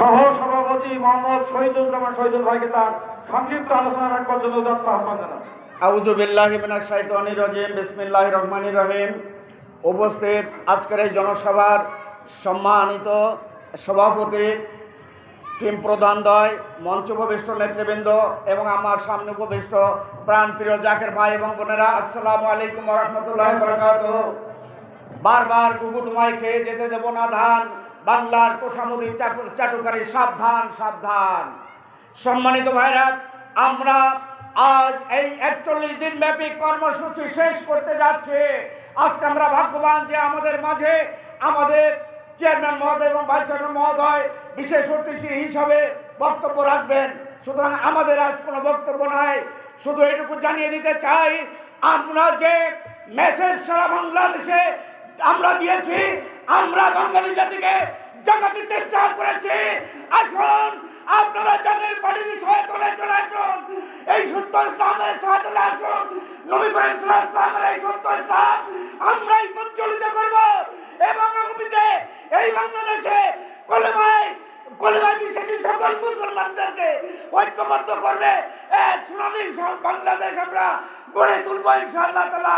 সহ সভাপতি মোহাম্মদ শহীদুল জামান শহীদুল ভাইকে তার সংক্ষিপ্ত আলোচনা রাখবার জন্য উদাত্ত আহ্বান জানাচ্ছি। আউযু বিল্লাহি মিনাশ শাইতানির রাজিম। বিসমিল্লাহির রহমানির রহিম। উপস্থিত আজকের এই জনসভার সম্মানিত সভাপতি, টিম প্রধানদ্বয়, মঞ্চ উপবিষ্ট নেতৃবৃন্দ এবং আমার সামনে উপবিষ্ট প্রাণপ্রিয় জাকের ভাই এবং বোনেরা, আসসালামু আলাইকুম ওয়া রাহমাতুল্লাহি ওয়া বারাকাতুহু। বারবার গুগু তোমায় খেয়ে যেতে দেব না ধান, বাংলার তোষামোদী চাটুকারী সাবধান সাবধান। সম্মানিত ভাইরা, আমরা আজ এই 41 দিন ব্যাপী কর্মসূচি শেষ করতে যাচ্ছি। আজকে আমরা ভাগ্যবান যে আমাদের মাঝে আমাদের চেয়ারম্যান মহোদয় এবং ভাইস চেয়ারম্যান মহোদয় বিশেষ অতিথি হিসাবে বক্তব্য রাখবেন। সুতরাং আমাদের আজ কোনো বক্তব্য নাই, শুধু এটুকু জানিয়ে দিতে চাই, আমরা যে মেসেজ সারা বাংলাদেশে আমরা দিয়েছি, আমরা বাঙালি জাতিকে জাগাতে চেষ্টা করেছি। আসুন আপনারা যাদের পার্টির সহায়তলে চলে আসুন, এই সত্য ইসলামের সহায়তলে আসুন। নবী করিম সাল্লাল্লাহু আলাইহি ওয়াসাল্লামের এই সত্য ইসলাম আমরাই প্রজ্বলিত করব এবং আগামীতে এই বাংলাদেশে কলেমায় বিশ্বাসী সকল মুসলমানদেরকে ঐক্যবদ্ধ করবে এক সোনালী বাংলাদেশ আমরা গড়ে তুলব ইনশাআল্লাহ তাআলা।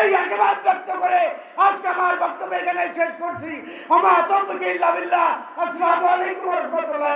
এই আশীর্বাদ ব্যক্ত করে আজকে আমার বক্তব্য এখানে শেষ করছি। ওমা তৌফিক ইল্লা বিল্লাহ। আসসালামু আলাইকুম ওয়া রাহমাতুল্লাহ।